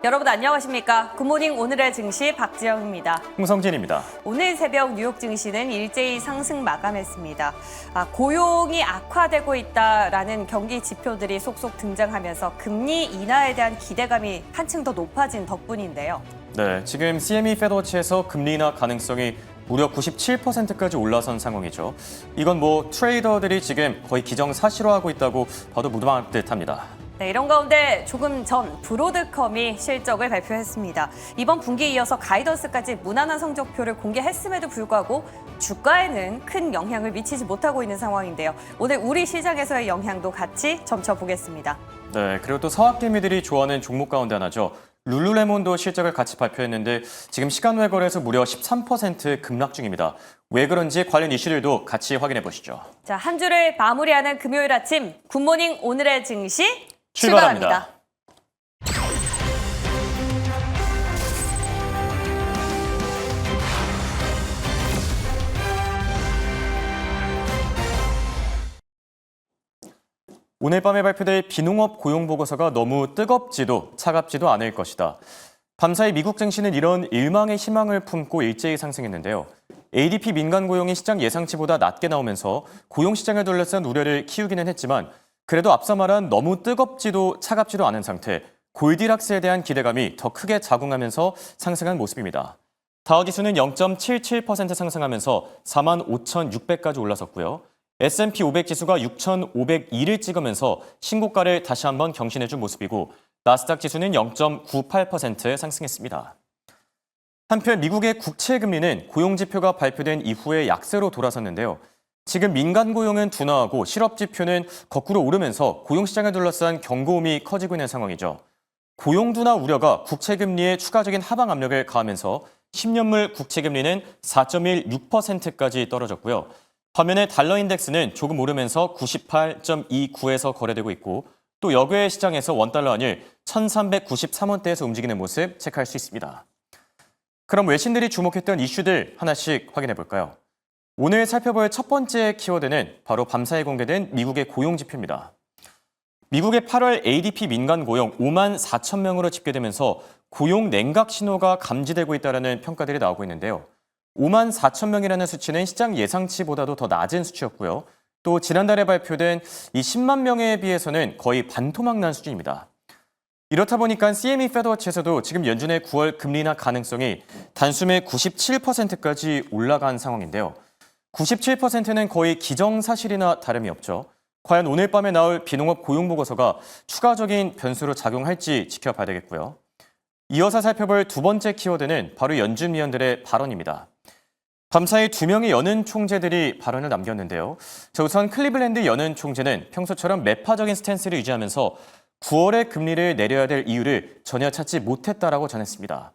여러분 안녕하십니까? 굿모닝 오늘의 증시 박지영입니다. 홍성진입니다. 오늘 새벽 뉴욕 증시는 일제히 상승 마감했습니다. 고용이 악화되고 있다라는 경기 지표들이 속속 등장하면서 금리 인하에 대한 기대감이 한층 더 높아진 덕분인데요. 네, 지금 CME 페드워치에서 금리 인하 가능성이 무려 97%까지 올라선 상황이죠. 이건 트레이더들이 지금 거의 기정사실화하고 있다고 봐도 무방할 듯합니다. 네, 이런 가운데 조금 전 브로드컴이 실적을 발표했습니다. 이번 분기에 이어서 가이던스까지 무난한 성적표를 공개했음에도 불구하고 주가에는 큰 영향을 미치지 못하고 있는 상황인데요. 오늘 우리 시장에서의 영향도 같이 점쳐보겠습니다. 네, 그리고 또 서학개미들이 좋아하는 종목 가운데 하나죠. 룰루레몬도 실적을 같이 발표했는데 지금 시간 외 거래에서 무려 13% 급락 중입니다. 왜 그런지 관련 이슈들도 같이 확인해 보시죠. 자, 한 주를 마무리하는 금요일 아침 굿모닝 오늘의 증시 출발합니다. 오늘 밤에 발표될 비농업 고용보고서가 너무 뜨겁지도 차갑지도 않을 것이다. 밤사이 미국 증시는 이런 일망의 희망을 품고 일제히 상승했는데요. ADP 민간 고용이 시장 예상치보다 낮게 나오면서 고용시장을 둘러싼 우려를 키우기는 했지만 그래도 앞서 말한 너무 뜨겁지도 차갑지도 않은 상태, 골디락스에 대한 기대감이 더 크게 작용하면서 상승한 모습입니다. 다우지수는 0.77% 상승하면서 45,600까지 올라섰고요. S&P 500 지수가 6,502를 찍으면서 신고가를 다시 한번 경신해준 모습이고 나스닥 지수는 0.98% 상승했습니다. 한편 미국의 국채 금리는 고용지표가 발표된 이후에 약세로 돌아섰는데요. 지금 민간 고용은 둔화하고 실업 지표는 거꾸로 오르면서 고용시장을 둘러싼 경고음이 커지고 있는 상황이죠. 고용 둔화 우려가 국채 금리에 추가적인 하방 압력을 가하면서 10년물 국채 금리는 4.16%까지 떨어졌고요. 반면에 달러 인덱스는 조금 오르면서 98.29에서 거래되고 있고 또 여외 시장에서 원달러 환율 1,393원대에서 움직이는 모습 체크할 수 있습니다. 그럼 외신들이 주목했던 이슈들 하나씩 확인해 볼까요? 오늘 살펴볼 첫 번째 키워드는 바로 밤사이 공개된 미국의 고용 지표입니다. 미국의 8월 ADP 민간 고용 5만 4천 명으로 집계되면서 고용 냉각 신호가 감지되고 있다는 평가들이 나오고 있는데요. 5만 4천 명이라는 수치는 시장 예상치보다도 더 낮은 수치였고요. 또 지난달에 발표된 이 10만 명에 비해서는 거의 반토막 난 수준입니다. 이렇다 보니까 CME 페드워치에서도 지금 연준의 9월 금리 인하 가능성이 단숨에 97%까지 올라간 상황인데요. 97%는 거의 기정사실이나 다름이 없죠. 과연 오늘 밤에 나올 비농업 고용보고서가 추가적인 변수로 작용할지 지켜봐야 되겠고요. 이어서 살펴볼 두 번째 키워드는 바로 연준 위원들의 발언입니다. 밤사이 2명의 연은 총재들이 발언을 남겼는데요. 우선 클리블랜드 연은 총재는 평소처럼 매파적인 스탠스를 유지하면서 9월에 금리를 내려야 될 이유를 전혀 찾지 못했다라고 전했습니다.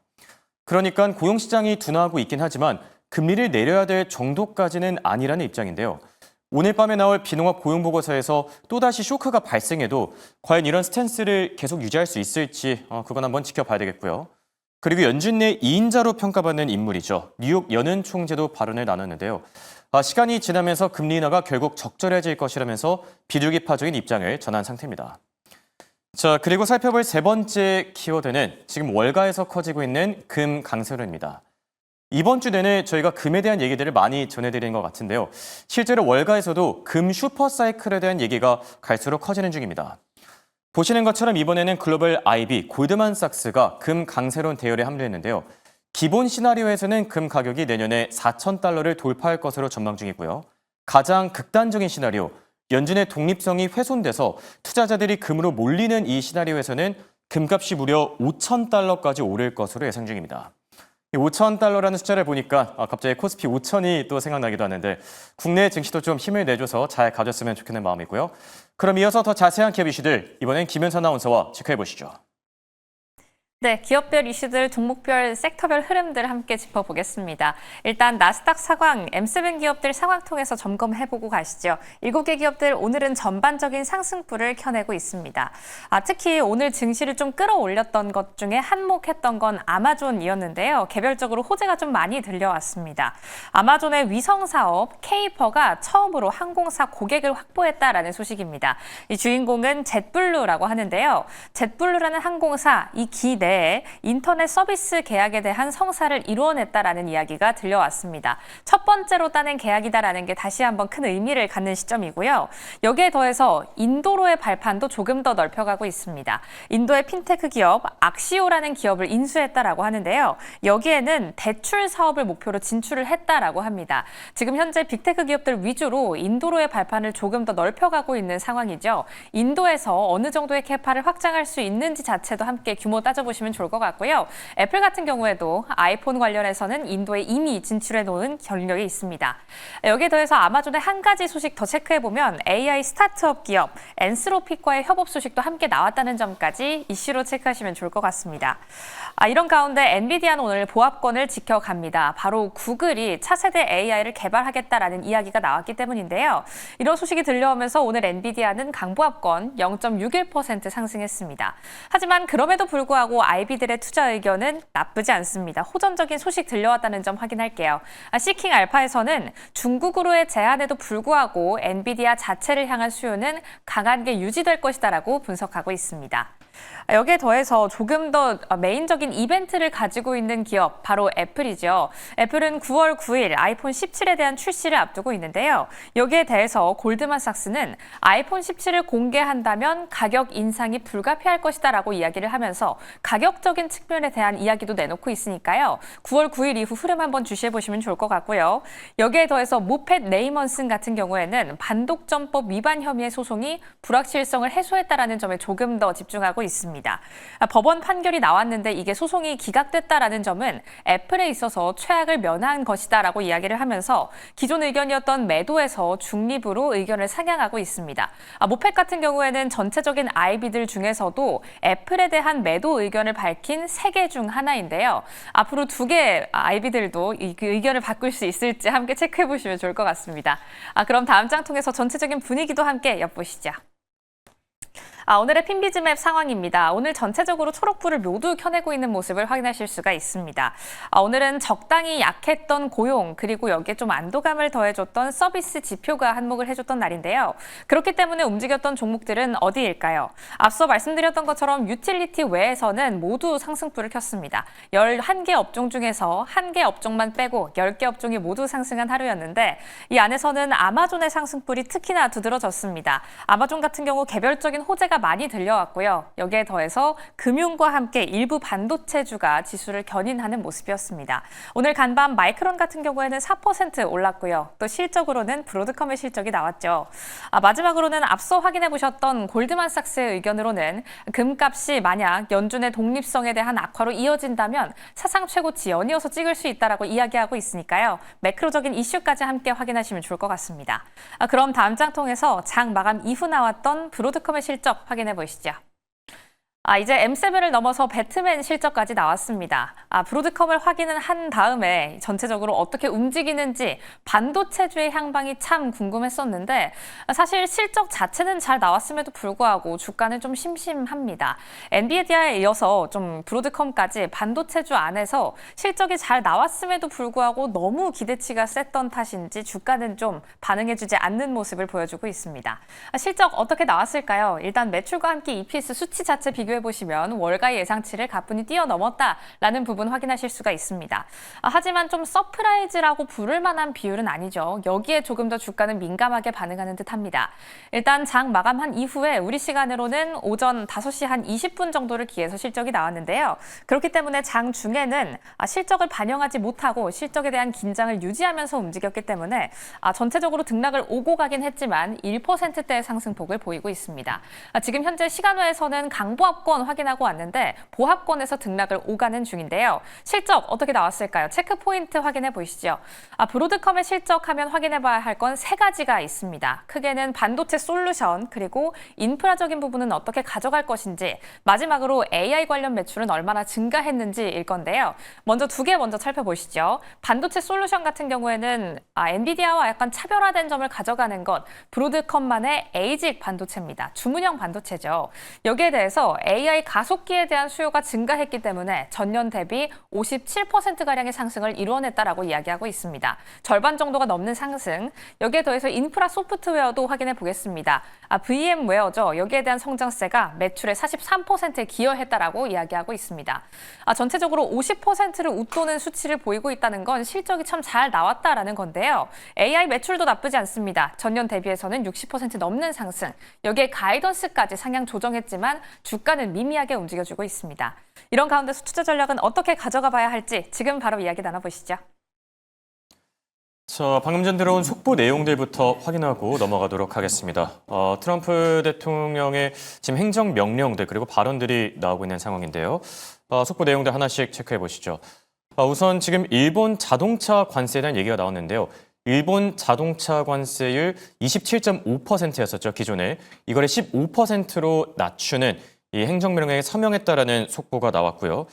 그러니까 고용시장이 둔화하고 있긴 하지만 금리를 내려야 될 정도까지는 아니라는 입장인데요. 오늘 밤에 나올 비농업 고용보고서에서 또다시 쇼크가 발생해도 과연 이런 스탠스를 계속 유지할 수 있을지 그건 한번 지켜봐야 되겠고요. 그리고 연준 내 2인자로 평가받는 인물이죠. 뉴욕 연은 총재도 발언을 나눴는데요. 시간이 지나면서 금리 인하가 결국 적절해질 것이라면서 비둘기파적인 입장을 전한 상태입니다. 자, 그리고 살펴볼 세 번째 키워드는 지금 월가에서 커지고 있는 금 강세론입니다. 이번 주 내내 저희가 금에 대한 얘기들을 많이 전해드린 것 같은데요. 실제로 월가에서도 금 슈퍼사이클에 대한 얘기가 갈수록 커지는 중입니다. 보시는 것처럼 이번에는 글로벌 IB, 골드만삭스가 금 강세론 대열에 합류했는데요. 기본 시나리오에서는 금 가격이 내년에 4,000달러를 돌파할 것으로 전망 중이고요. 가장 극단적인 시나리오, 연준의 독립성이 훼손돼서 투자자들이 금으로 몰리는 이 시나리오에서는 금값이 무려 5,000달러까지 오를 것으로 예상 중입니다. 5,000달러라는 숫자를 보니까 갑자기 코스피 5,000이 또 생각나기도 하는데 국내 증시도 좀 힘을 내줘서 잘 가졌으면 좋겠는 마음이고요. 그럼 이어서 더 자세한 기업 이슈들 이번엔 김현선 아나운서와 체크해보시죠. 네, 기업별 이슈들, 종목별, 섹터별 흐름들 함께 짚어보겠습니다. 일단 나스닥 상황, M7 기업들 상황 통해서 점검해보고 가시죠. 7개 기업들 오늘은 전반적인 상승폭을 켜내고 있습니다. 특히 오늘 증시를 좀 끌어올렸던 것 중에 한몫했던 건 아마존이었는데요. 개별적으로 호재가 좀 많이 들려왔습니다. 아마존의 위성사업 케이퍼가 처음으로 항공사 고객을 확보했다라는 소식입니다. 이 주인공은 젯블루라고 하는데요. 젯블루라는 항공사, 이 기 대해 인터넷 서비스 계약에 대한 성사를 이루어냈다라는 이야기가 들려왔습니다. 첫 번째로 따낸 계약이다라는 게 다시 한번 큰 의미를 갖는 시점이고요. 여기에 더해서 인도로의 발판도 조금 더 넓혀가고 있습니다. 인도의 핀테크 기업 악시오라는 기업을 인수했다라고 하는데요. 여기에는 대출 사업을 목표로 진출을 했다라고 합니다. 지금 현재 빅테크 기업들 위주로 인도로의 발판을 조금 더 넓혀가고 있는 상황이죠. 인도에서 어느 정도의 캐파를 확장할 수 있는지 자체도 함께 규모 따져보시면 좋을 것 같고요. 애플 같은 경우에도 아이폰 관련해서는 인도에 이미 진출해 놓은 경력이 있습니다. 여기에 더해서 아마존의 한 가지 소식 더 체크해보면 AI 스타트업 기업 엔스로픽과의 협업 소식도 함께 나왔다는 점까지 이슈로 체크하시면 좋을 것 같습니다. 이런 가운데 엔비디아는 오늘 보합권을 지켜갑니다. 바로 구글이 차세대 AI를 개발하겠다라는 이야기가 나왔기 때문인데요. 이런 소식이 들려오면서 오늘 엔비디아는 강보합권 0.61% 상승했습니다. 하지만 그럼에도 불구하고 IB들의 투자 의견은 나쁘지 않습니다. 호전적인 소식 들려왔다는 점 확인할게요. 시킹 알파에서는 중국으로의 제한에도 불구하고 엔비디아 자체를 향한 수요는 강하게 유지될 것이다라고 분석하고 있습니다. 여기에 더해서 조금 더 메인적인 이벤트를 가지고 있는 기업, 바로 애플이죠. 애플은 9월 9일 아이폰 17에 대한 출시를 앞두고 있는데요. 여기에 대해서 골드만삭스는 아이폰 17을 공개한다면 가격 인상이 불가피할 것이다라고 이야기를 하면서 가격적인 측면에 대한 이야기도 내놓고 있으니까요. 9월 9일 이후 흐름 한번 주시해보시면 좋을 것 같고요. 여기에 더해서 모펫 레이먼슨 같은 경우에는 반독점법 위반 혐의의 소송이 불확실성을 해소했다라는 점에 조금 더 집중하고 있습니다. 법원 판결이 나왔는데 이게 소송이 기각됐다라는 점은 애플에 있어서 최악을 면한 것이다라고 이야기를 하면서 기존 의견이었던 매도에서 중립으로 의견을 상향하고 있습니다. 모펫 같은 경우에는 전체적인 IB들 중에서도 애플에 대한 매도 의견을 밝힌 3개 중 하나인데요. 앞으로 2개 IB들도 이 의견을 바꿀 수 있을지 함께 체크해 보시면 좋을 것 같습니다. 그럼 다음 장 통해서 전체적인 분위기도 함께 엿보시죠. 오늘의 핀비즈맵 상황입니다. 오늘 전체적으로 초록불을 모두 켜내고 있는 모습을 확인하실 수가 있습니다. 오늘은 적당히 약했던 고용, 그리고 여기에 좀 안도감을 더해줬던 서비스 지표가 한몫을 해줬던 날인데요. 그렇기 때문에 움직였던 종목들은 어디일까요? 앞서 말씀드렸던 것처럼 유틸리티 외에서는 모두 상승불을 켰습니다. 11개 업종 중에서 1개 업종만 빼고 10개 업종이 모두 상승한 하루였는데 이 안에서는 아마존의 상승불이 특히나 두드러졌습니다. 아마존 같은 경우 개별적인 호재가 많이 들려왔고요. 여기에 더해서 금융과 함께 일부 반도체주가 지수를 견인하는 모습이었습니다. 오늘 간밤 마이크론 같은 경우에는 4% 올랐고요. 또 실적으로는 브로드컴의 실적이 나왔죠. 마지막으로는 앞서 확인해 보셨던 골드만삭스의 의견으로는 금값이 만약 연준의 독립성에 대한 악화로 이어진다면 사상 최고치 연이어서 찍을 수 있다라고 이야기하고 있으니까요. 매크로적인 이슈까지 함께 확인하시면 좋을 것 같습니다. 그럼 다음 장 통해서 장 마감 이후 나왔던 브로드컴의 실적 확인해 보시죠. 이제 M7을 넘어서 배트맨 실적까지 나왔습니다. 브로드컴을 확인은 한 다음에 전체적으로 어떻게 움직이는지 반도체주의 향방이 참 궁금했었는데 사실 실적 자체는 잘 나왔음에도 불구하고 주가는 좀 심심합니다. 엔비디아에 이어서 좀 브로드컴까지 반도체주 안에서 실적이 잘 나왔음에도 불구하고 너무 기대치가 셌던 탓인지 주가는 좀 반응해주지 않는 모습을 보여주고 있습니다. 실적 어떻게 나왔을까요? 일단 매출과 함께 EPS 수치 자체 비교해 보시면 월가 예상치를 가뿐히 뛰어넘었다라는 부분 확인하실 수가 있습니다. 하지만 좀 서프라이즈라고 부를 만한 비율은 아니죠. 여기에 조금 더 주가는 민감하게 반응하는 듯합니다. 일단 장 마감한 이후에 우리 시간으로는 오전 5시 한 20분 정도를 기해서 실적이 나왔는데요. 그렇기 때문에 장 중에는 실적을 반영하지 못하고 실적에 대한 긴장을 유지하면서 움직였기 때문에 전체적으로 등락을 오고 가긴 했지만 1%대의 상승폭을 보이고 있습니다. 지금 현재 시간외에서는 강보합권 확인하고 왔는데 보합권에서 등락을 오가는 중인데요. 실적 어떻게 나왔을까요? 체크 포인트 확인해 보시죠. 브로드컴의 실적하면 확인해 봐야 할 건 3가지가 있습니다. 크게는 반도체 솔루션, 그리고 인프라적인 부분은 어떻게 가져갈 것인지, 마지막으로 AI 관련 매출은 얼마나 증가했는지일 건데요. 먼저 2개 먼저 살펴보시죠. 반도체 솔루션 같은 경우에는 엔비디아와 약간 차별화된 점을 가져가는 것, 브로드컴만의 에이직 반도체입니다. 주문형 반도체죠. 여기에 대해서 AI 가속기에 대한 수요가 증가했기 때문에 전년 대비 57%가량의 상승을 이뤄냈다라고 이야기하고 있습니다. 절반 정도가 넘는 상승. 여기에 더해서 인프라 소프트웨어도 확인해 보겠습니다. VM웨어죠. 여기에 대한 성장세가 매출의 43%에 기여했다라고 이야기하고 있습니다. 전체적으로 50%를 웃도는 수치를 보이고 있다는 건 실적이 참 잘 나왔다라는 건데요. AI 매출도 나쁘지 않습니다. 전년 대비해서는 60% 넘는 상승. 여기에 가이던스까지 상향 조정했지만 주가는 미미하게 움직여주고 있습니다. 이런 가운데서 투자 전략은 어떻게 가져가 봐야 할지 지금 바로 이야기 나눠보시죠. 자, 방금 전 들어온 속보 내용들부터 확인하고 넘어가도록 하겠습니다. 트럼프 대통령의 지금 행정 명령들 그리고 발언들이 나오고 있는 상황인데요. 속보 내용들 하나씩 체크해 보시죠. 우선 지금 일본 자동차 관세에 대한 얘기가 나왔는데요. 일본 자동차 관세율 27.5%였었죠, 기존에. 이걸 15%로 낮추는 이 행정명령에 서명했다라는 속보가 나왔고요.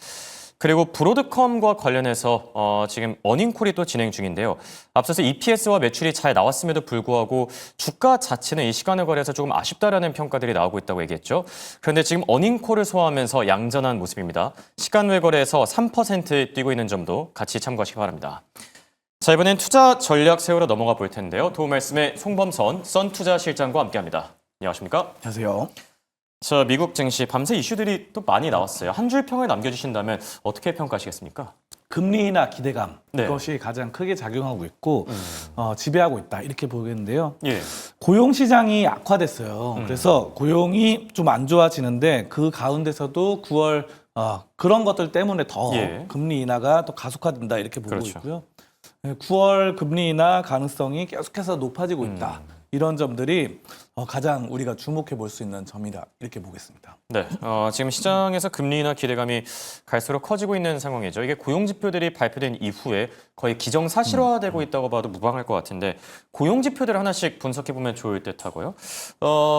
그리고 브로드컴과 관련해서 지금 어닝콜이 또 진행 중인데요. 앞서서 EPS와 매출이 잘 나왔음에도 불구하고 주가 자체는 이 시간을 거래해서 조금 아쉽다라는 평가들이 나오고 있다고 얘기했죠. 그런데 지금 어닝콜을 소화하면서 양전한 모습입니다. 시간 외 거래에서 3% 뛰고 있는 점도 같이 참고하시기 바랍니다. 자, 이번엔 투자 전략 세우러 넘어가 볼 텐데요. 도움 말씀에 송범선 썬투자실장과 함께합니다. 안녕하십니까? 안녕하세요. 자, 미국 증시 밤새 이슈들이 또 많이 나왔어요. 한 줄 평을 남겨주신다면 어떻게 평가하시겠습니까? 금리나 기대감 네. 이것이 가장 크게 작용하고 있고 지배하고 있다 이렇게 보겠는데요. 예. 고용 시장이 악화됐어요. 그래서 고용이 좀 안 좋아지는데 그 가운데서도 9월 그런 것들 때문에 더 예. 금리 인하가 또 가속화된다 이렇게 보고 그렇죠. 있고요. 9월 금리 인하 가능성이 계속해서 높아지고 있다. 이런 점들이 가장 우리가 주목해 볼 수 있는 점이다 이렇게 보겠습니다. 네, 지금 시장에서 금리 인하 기대감이 갈수록 커지고 있는 상황이죠. 이게 고용 지표들이 발표된 이후에 거의 기정사실화되고 있다고 봐도 무방할 것 같은데 고용 지표들을 하나씩 분석해 보면 좋을 듯하고요.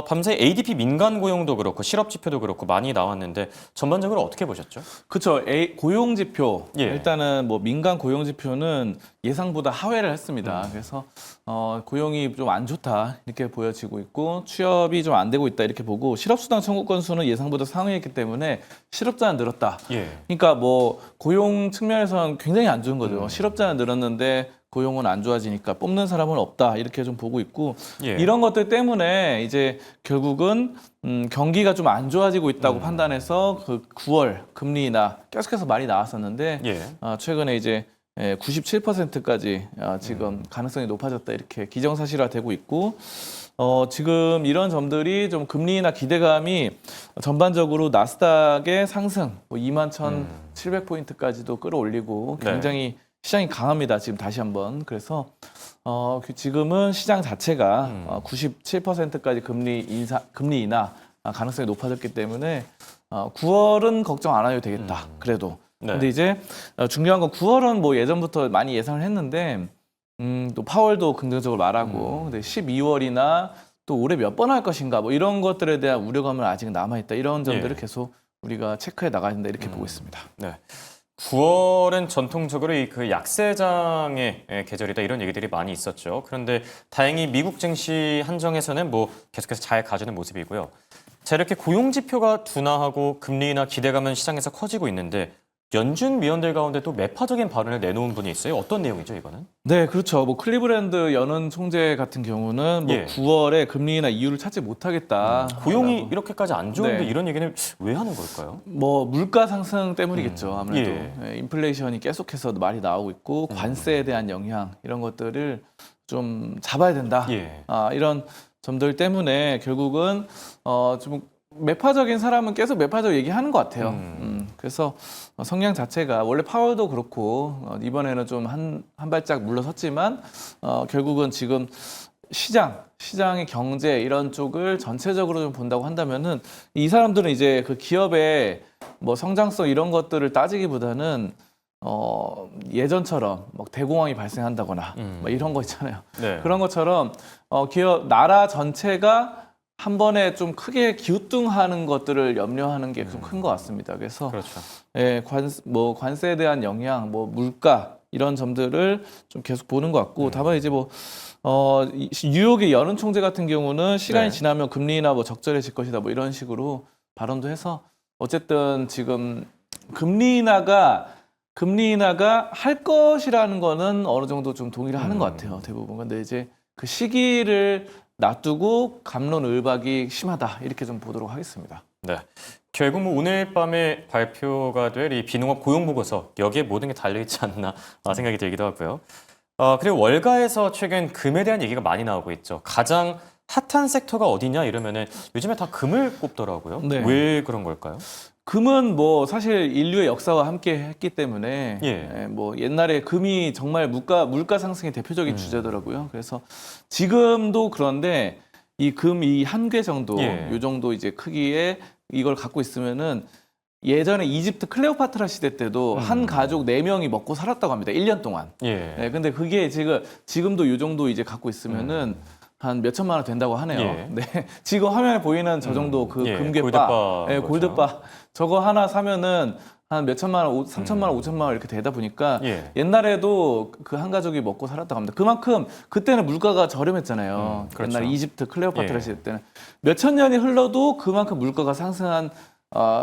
밤새 ADP 민간 고용도 그렇고 실업 지표도 그렇고 많이 나왔는데 전반적으로 어떻게 보셨죠? 그렇죠. 고용 지표 예. 일단은 뭐 민간 고용 지표는 예상보다 하회를 했습니다. 그래서 고용이 좀 안 좋다 이렇게 보여지고 있고 취업이 좀 안 되고 있다 이렇게 보고 실업수당 청구 건수는 예상보다 상회했기 때문에 실업자는 늘었다. 예. 그러니까 뭐 고용 측면에서는 굉장히 안 좋은 거죠. 실업자는 늘었는데 고용은 안 좋아지니까 뽑는 사람은 없다 이렇게 좀 보고 있고 예. 이런 것들 때문에 이제 결국은 경기가 좀 안 좋아지고 있다고 판단해서 그 9월 금리 인하 계속해서 말이 나왔었는데 예. 최근에 이제 97%까지 지금 가능성이 높아졌다 이렇게 기정사실화되고 있고 지금 이런 점들이 좀 금리 인하 기대감이 전반적으로 나스닥의 상승 21,700포인트까지도 끌어올리고 굉장히 시장이 강합니다. 지금 다시 한번. 그래서 지금은 시장 자체가 97%까지 금리 인하 가능성이 높아졌기 때문에 9월은 걱정 안 해도 되겠다. 그래도. 네. 근데 이제 중요한 건 9월은 뭐 예전부터 많이 예상을 했는데 또 파월도 긍정적으로 말하고 근데 12월이나 또 올해 몇 번 할 것인가 뭐 이런 것들에 대한 우려감은 아직 남아있다. 이런 점들을 계속 우리가 체크해 나가야 된다 이렇게 보고 있습니다. 네. 9월은 전통적으로 그 약세장의 계절이다 이런 얘기들이 많이 있었죠. 그런데 다행히 미국 증시 한정에서는 뭐 계속해서 잘 가주는 모습이고요. 자, 이렇게 고용 지표가 둔화하고 금리 인하 기대감은 시장에서 커지고 있는데 연준 위원들 가운데 또 매파적인 발언을 내놓은 분이 있어요. 어떤 내용이죠, 이거는? 네, 그렇죠. 뭐 클리브랜드 연은 총재 같은 경우는 뭐 9월에 금리 인하 이유를 찾지 못하겠다. 고용이 이렇게까지 안 좋은데 네. 이런 얘기는 왜 하는 걸까요? 뭐 물가 상승 때문이겠죠. 아무래도 예. 인플레이션이 계속해서 말이 나오고 있고 관세에 대한 영향 이런 것들을 좀 잡아야 된다. 예. 이런 점들 때문에 결국은 좀 매파적인 사람은 계속 매파적 얘기하는 것 같아요. 그래서 성향 자체가 원래 파월도 그렇고 이번에는 좀 한 발짝 물러섰지만 결국은 지금 시장의 경제 이런 쪽을 전체적으로 좀 본다고 한다면은 이 사람들은 이제 그 기업의 뭐 성장성 이런 것들을 따지기보다는 예전처럼 막 대공황이 발생한다거나 막 이런 거 있잖아요. 네. 그런 것처럼 나라 전체가 한 번에 좀 크게 기우뚱하는 것들을 염려하는 게 좀 큰 것 같습니다. 그래서 그렇죠. 관세에 대한 영향, 뭐 물가 이런 점들을 좀 계속 보는 것 같고 다만 이제 뭐 뉴욕의 연은 총재 같은 경우는 시간이 지나면 금리 인하 뭐 적절해질 것이다 뭐 이런 식으로 발언도 해서 어쨌든 지금 금리 인하가 할 것이라는 거는 어느 정도 좀 동의를 하는 것 같아요. 대부분. 근데 이제 그 시기를 놔두고 갑론을박이 심하다 이렇게 좀 보도록 하겠습니다. 네. 결국 뭐 오늘 밤에 발표가 될 이 비농업 고용 보고서 여기에 모든 게 달려 있지 않나 생각이 들기도 하고요. 그리고 월가에서 최근 금에 대한 얘기가 많이 나오고 있죠. 가장 핫한 섹터가 어디냐 이러면은 요즘에 다 금을 꼽더라고요. 네. 왜 그런 걸까요? 금은 뭐 사실 인류의 역사와 함께 했기 때문에 예. 뭐 옛날에 금이 정말 물가 상승의 대표적인 주제더라고요. 그래서 지금도 그런데 이 금 이 한 개 정도 예. 요 정도 이제 크기의 이걸 갖고 있으면은 예전에 이집트 클레오파트라 시대 때도 한 가족 4명이 먹고 살았다고 합니다. 1년 동안. 예. 네, 근데 그게 지금도 요 정도 이제 갖고 있으면은 한 몇 천만 원 된다고 하네요. 예. 네. 지금 화면에 보이는 저 정도 그 예, 금괴바, 골드바 예, 거죠. 골드바 저거 하나 사면은 한 몇 천만 원, 3천만 원, 5천만 원 이렇게 되다 보니까 예. 옛날에도 그 한 가족이 먹고 살았다고 합니다. 그만큼 그때는 물가가 저렴했잖아요. 그렇죠. 옛날 이집트 클레오파트라 예. 시대 때는 몇 천 년이 흘러도 그만큼 물가가 상승한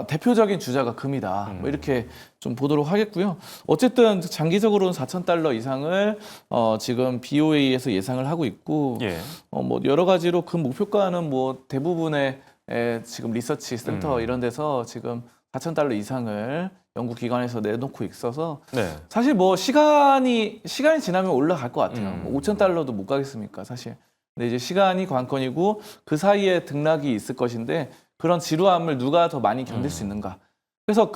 대표적인 주자가 금이다. 뭐 이렇게 좀 보도록 하겠고요. 어쨌든 장기적으로는 4,000달러 이상을 지금 BOA에서 예상을 하고 있고 예. 뭐 여러 가지로 금 목표가는 뭐 대부분의 지금 리서치 센터 이런 데서 지금 4,000달러 이상을 연구 기관에서 내놓고 있어서 네. 사실 뭐 시간이 지나면 올라갈 것 같아요. 뭐 5,000달러도 못 가겠습니까, 사실. 근데 이제 시간이 관건이고 그 사이에 등락이 있을 것인데 그런 지루함을 누가 더 많이 견딜 수 있는가. 그래서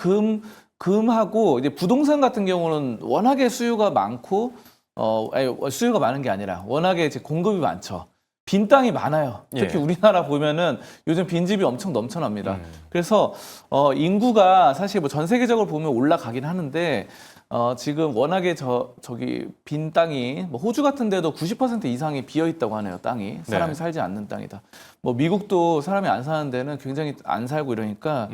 금하고 이제 부동산 같은 경우는 워낙에 수요가 많고 수요가 많은 게 아니라 워낙에 이제 공급이 많죠. 빈 땅이 많아요. 특히 예. 우리나라 보면은 요즘 빈집이 엄청 넘쳐납니다. 그래서 인구가 사실 뭐 전 세계적으로 보면 올라가긴 하는데 지금 워낙에 저기 빈 땅이 뭐 호주 같은 데도 90% 이상이 비어 있다고 하네요. 땅이 사람이 네. 살지 않는 땅이다. 뭐 미국도 사람이 안 사는 데는 굉장히 안 살고 이러니까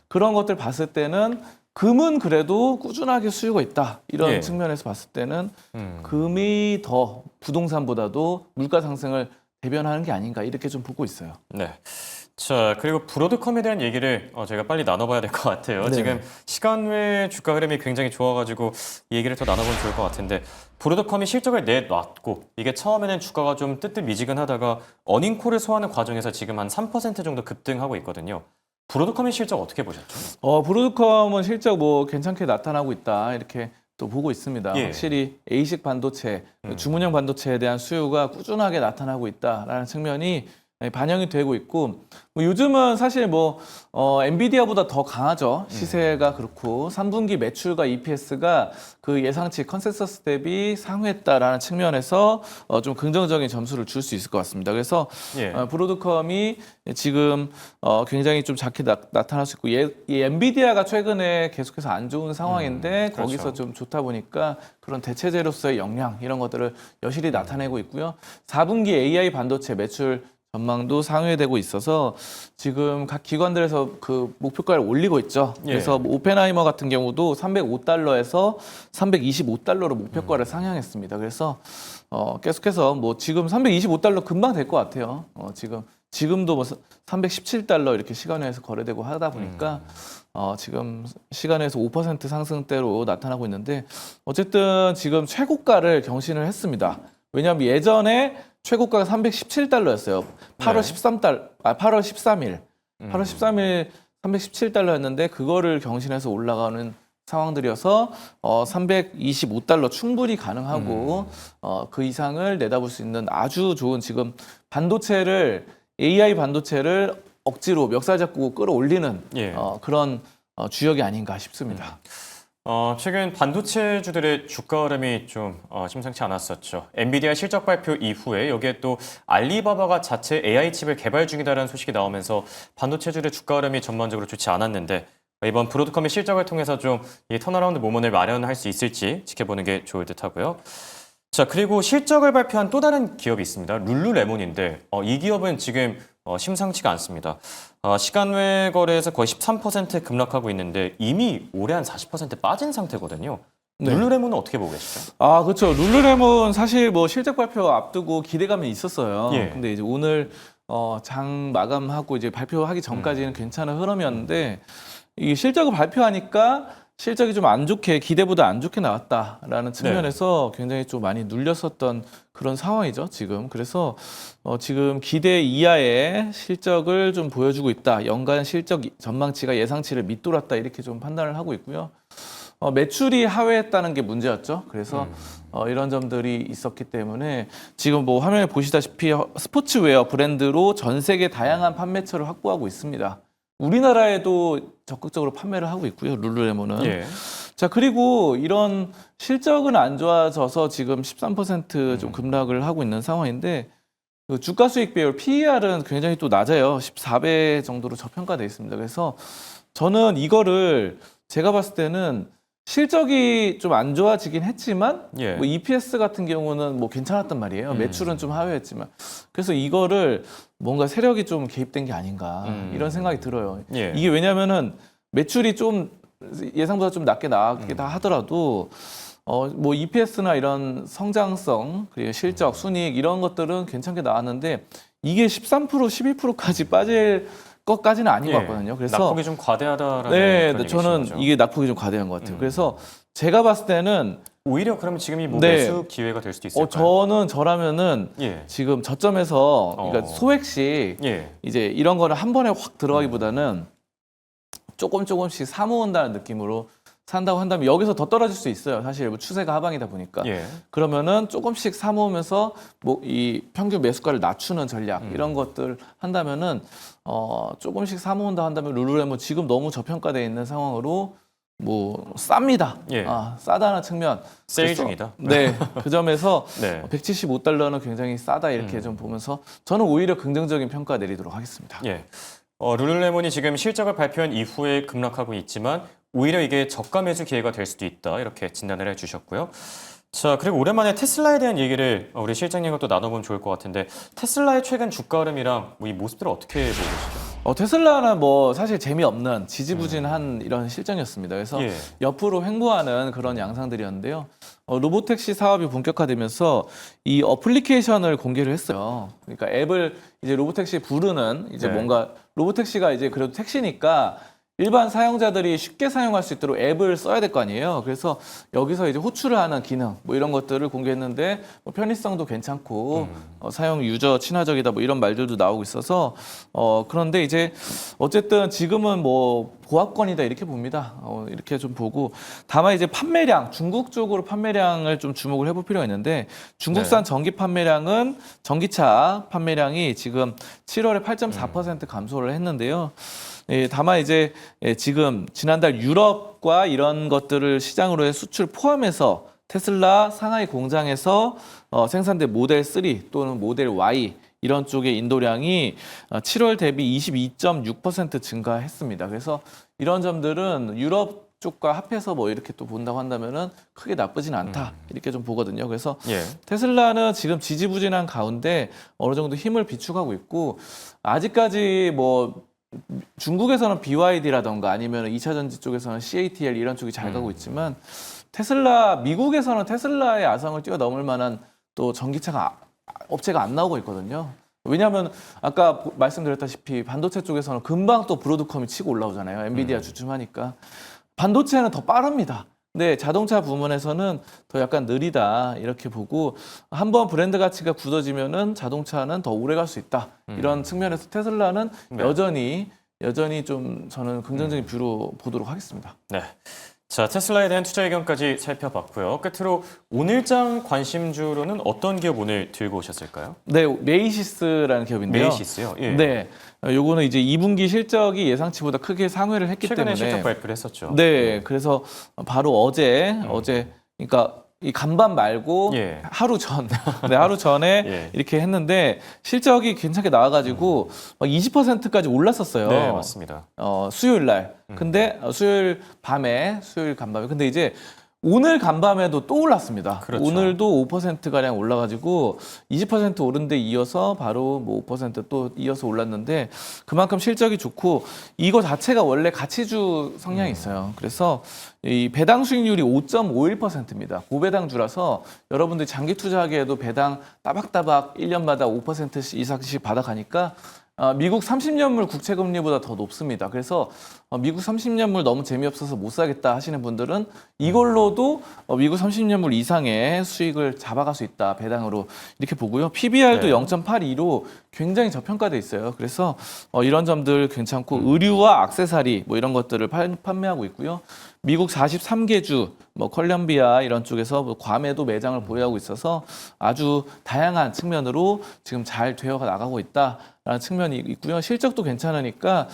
그런 것들 봤을 때는 금은 그래도 꾸준하게 수요가 있다. 이런 예. 측면에서 봤을 때는 금이 더 부동산보다도 물가 상승을 대변하는 게 아닌가 이렇게 좀 보고 있어요. 네. 자, 그리고 브로드컴에 대한 얘기를 저희가 빨리 나눠봐야 될 것 같아요. 네. 지금 시간 외 주가 흐름이 굉장히 좋아가지고 이 얘기를 더 나눠보면 좋을 것 같은데 브로드컴이 실적을 내놨고 이게 처음에는 주가가 좀 뜨뜻미지근하다가 어닝콜을 소화하는 과정에서 지금 한 3% 정도 급등하고 있거든요. 브로드컴의 실적 어떻게 보셨죠? 브로드컴은 실적 뭐 괜찮게 나타나고 있다 이렇게 또 보고 있습니다. 예. 확실히 A식 반도체, 주문형 반도체에 대한 수요가 꾸준하게 나타나고 있다라는 측면이 반영이 되고 있고 뭐 요즘은 사실 뭐 엔비디아보다 더 강하죠. 시세가 그렇고 3분기 매출과 EPS가 그 예상치 컨센서스 대비 상회했다라는 측면에서 좀 긍정적인 점수를 줄 수 있을 것 같습니다. 그래서 예. 브로드컴이 지금 굉장히 좀 작게 나타날 수 있고 이 엔비디아가 최근에 계속해서 안 좋은 상황인데 그렇죠. 거기서 좀 좋다 보니까 그런 대체재로서의 역량 이런 것들을 여실히 나타내고 있고요. 4분기 AI 반도체 매출 전망도 상회되고 있어서 지금 각 기관들에서 그 목표가를 올리고 있죠. 그래서 뭐 오펜하이머 같은 경우도 305달러에서 325달러로 목표가를 상향했습니다. 그래서 계속해서 뭐 지금 325달러 금방 될 것 같아요. 지금도 뭐 317달러 이렇게 시간에서 거래되고 하다 보니까 지금 시간에서 5% 상승대로 나타나고 있는데 어쨌든 지금 최고가를 경신을 했습니다. 왜냐하면 예전에 최고가가 317달러였어요. 8월 13일 317달러였는데 그거를 경신해서 올라가는 상황들이어서 325달러 충분히 가능하고 그 이상을 내다볼 수 있는 아주 좋은 지금 AI 반도체를 억지로 멱살 잡고 끌어올리는 예. 그런 주역이 아닌가 싶습니다. 최근 반도체주들의 주가 흐름이 좀 심상치 않았었죠. 엔비디아 실적 발표 이후에 여기에 또 알리바바가 자체 AI 칩을 개발 중이다라는 소식이 나오면서 반도체주들의 주가 흐름이 전반적으로 좋지 않았는데 이번 브로드컴의 실적을 통해서 좀 이 턴어라운드 모먼을 마련할 수 있을지 지켜보는 게 좋을 듯하고요. 자, 그리고 실적을 발표한 또 다른 기업이 있습니다. 룰루레몬인데 이 기업은 지금 심상치가 않습니다. 시간 외 거래에서 거의 13% 급락하고 있는데 이미 올해 한 40% 빠진 상태거든요. 네. 룰루레몬은 어떻게 보고 계시죠? 그렇죠. 룰루레몬 사실 뭐 실적 발표 앞두고 기대감이 있었어요. 예. 근데 이제 오늘 장 마감하고 이제 발표하기 전까지는 괜찮은 흐름이었는데 이 실적을 발표하니까 실적이 좀 안 좋게 기대보다 안 좋게 나왔다라는 측면에서 굉장히 좀 많이 눌렸었던 그런 상황이죠, 지금. 그래서 지금 기대 이하의 실적을 좀 보여주고 있다. 연간 실적 전망치가 예상치를 밑돌았다 이렇게 좀 판단을 하고 있고요. 매출이 하회했다는 게 문제였죠. 그래서 이런 점들이 있었기 때문에 지금 뭐 화면에 보시다시피 스포츠웨어 브랜드로 전 세계 다양한 판매처를 확보하고 있습니다. 우리나라에도 적극적으로 판매를 하고 있고요. 룰루레몬은. 예. 자, 그리고 이런 실적은 안 좋아져서 지금 13%좀 급락을 하고 있는 상황인데 그 주가 수익 비율 PER은 굉장히 또 낮아요. 14배 정도로 저평가되어 있습니다. 그래서 저는 이거를 제가 봤을 때는 실적이 좀 안 좋아지긴 했지만 예. 뭐 EPS 같은 경우는 뭐 괜찮았단 말이에요. 매출은 좀 하회했지만. 그래서 이거를 뭔가 세력이 좀 개입된 게 아닌가 이런 생각이 들어요. 예. 이게 왜냐면은 매출이 좀 예상보다 좀 낮게 나왔긴 하더라도 뭐 EPS나 이런 성장성 그리고 실적, 순이익 이런 것들은 괜찮게 나왔는데 이게 13%, 12%까지 빠질 것까지는 아닌 것 같거든요. 그래서 낙폭이 좀 과대하다라는 네, 그런 저는 얘기신 거죠. 이게 낙폭이 좀 과대한 것 같아요. 그래서 제가 봤을 때는 오히려 그러면 지금이 뭐 네. 매수 기회가 될 수도 있을까요? 저라면은 예. 지금 저점에서 그러니까 소액씩 예. 이제 이런 거를 한 번에 확 들어가기보다는 조금씩 사모은다는 느낌으로 산다고 한다면 여기서 더 떨어질 수 있어요. 사실 뭐 추세가 하방이다 보니까. 예. 그러면은 조금씩 사모으면서 뭐 이 평균 매수가를 낮추는 전략 이런 것들 한다면은 조금씩 사모은다 한다면 룰루레몬 지금 너무 저평가돼 있는 상황으로 뭐 쌉니다. 예. 싸다는 측면. 세일 그래서 중이다. 네. 그 점에서 네. 175달러는 굉장히 싸다 이렇게 좀 보면서 저는 오히려 긍정적인 평가 내리도록 하겠습니다. 예. 룰루레몬이 지금 실적을 발표한 이후에 급락하고 있지만 오히려 이게 저가 매수 기회가 될 수도 있다 이렇게 진단을 해주셨고요. 자, 그리고 오랜만에 테슬라에 대한 얘기를 우리 실장님과 또 나눠보면 좋을 것 같은데 테슬라의 최근 주가 흐름이랑 뭐 이 모습들을 어떻게 보고 계시죠? 테슬라는 뭐 사실 재미없는 지지부진한 이런 실정이었습니다. 그래서 예. 옆으로 횡보하는 그런 양상들이었는데요. 로보택시 사업이 본격화되면서 이 어플리케이션을 공개를 했어요. 그러니까 앱을 이제 로보택시 부르는 이제 네. 뭔가 로보택시가 이제 그래도 택시니까 일반 사용자들이 쉽게 사용할 수 있도록 앱을 써야 될 거 아니에요. 그래서 여기서 이제 호출을 하는 기능 뭐 이런 것들을 공개했는데 뭐 편의성도 괜찮고 사용 유저 친화적이다 뭐 이런 말들도 나오고 있어서 그런데 이제 어쨌든 지금은 뭐 보합권이다 이렇게 봅니다. 이렇게 좀 보고 다만 이제 판매량 중국 쪽으로 판매량을 좀 주목을 해볼 필요가 있는데 중국산 전기 판매량은 전기차 판매량이 지금 7월에 8.4% 감소를 했는데요. 예, 다만 이제 지금 지난달 유럽과 이런 것들을 시장으로 해 수출 포함해서 테슬라 상하이 공장에서 생산된 모델 3 또는 모델 Y 이런 쪽의 인도량이 7월 대비 22.6% 증가했습니다. 그래서 이런 점들은 유럽 쪽과 합해서 뭐 이렇게 또 본다고 한다면은 크게 나쁘진 않다 이렇게 좀 보거든요. 그래서 예. 테슬라는 지금 지지부진한 가운데 어느 정도 힘을 비축하고 있고 아직까지 뭐 중국에서는 BYD라던가 아니면 2차 전지 쪽에서는 CATL 이런 쪽이 잘 가고 있지만 미국에서는 테슬라의 아성을 뛰어넘을 만한 또 전기차가 업체가 안 나오고 있거든요. 왜냐하면 아까 말씀드렸다시피 반도체 쪽에서는 금방 또 브로드컴이 치고 올라오잖아요. 엔비디아 주춤하니까. 반도체는 더 빠릅니다. 근데 자동차 부문에서는 더 약간 느리다 이렇게 보고 한번 브랜드 가치가 굳어지면은 자동차는 더 오래 갈 수 있다. 이런 측면에서 테슬라는 네. 여전히 좀 저는 긍정적인 뷰로 보도록 하겠습니다. 네. 자, 테슬라에 대한 투자 의견까지 살펴봤고요. 끝으로 오늘장 관심주로는 어떤 기업 오늘 들고 오셨을까요? 네, 메이시스라는 기업인데요. 메이시스요? 예. 네, 요거는 이제 2분기 실적이 예상치보다 크게 상회를 했기 최근에 때문에 실적 발표를 했었죠. 네, 그래서 바로 어제 그러니까 이 간밤 말고 예. 하루 전, 네, 하루 전에 예. 이렇게 했는데 실적이 괜찮게 나와가지고 막 20%까지 올랐었어요. 네, 맞습니다. 수요일 날. 근데 수요일 간밤에. 근데 이제 오늘 간밤에도 또 올랐습니다. 그렇죠. 오늘도 5%가량 올라가지고 20% 오른 데 이어서 바로 뭐 5%또 이어서 올랐는데 그만큼 실적이 좋고 이거 자체가 원래 가치주 성향이 있어요. 그래서 이 배당 수익률이 5.51%입니다. 고배당주라서 여러분들이 장기 투자하기에도 배당 따박따박 1년마다 5% 이상씩 받아가니까 미국 30년물 국채 금리보다 더 높습니다. 그래서 미국 30년물 너무 재미없어서 못 사겠다 하시는 분들은 이걸로도 미국 30년물 이상의 수익을 잡아갈 수 있다. 배당으로 이렇게 보고요. PBR도 네. 0.82로 굉장히 저평가돼 있어요. 그래서 이런 점들 괜찮고 의류와 액세서리 뭐 이런 것들을 판매하고 있고요. 미국 43개 뭐 컬럼비아 이런 쪽에서 뭐 괌에도 매장을 보유하고 있어서 아주 다양한 측면으로 지금 잘 되어 나가고 있다라는 측면이 있고요. 실적도 괜찮으니까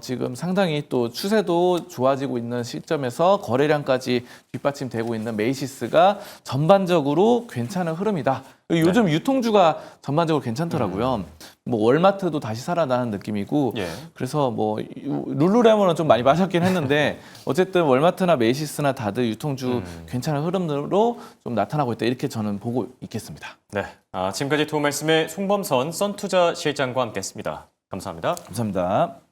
지금 상당히 또 추세도 좋아지고 있는 시점에서 거래량까지 뒷받침되고 있는 메이시스가 전반적으로 괜찮은 흐름이다. 요즘 유통주가 전반적으로 괜찮더라고요. 뭐 월마트도 다시 살아나는 느낌이고 예. 그래서 뭐 룰루레몬은 좀 많이 빠졌긴 했는데 어쨌든 월마트나 메이시스나 다들 유통주 괜찮은 흐름으로 좀 나타나고 있다 이렇게 저는 보고 있겠습니다. 네. 지금까지 도움 말씀에 송범선 썬투자 실장과 함께했습니다. 감사합니다. 감사합니다.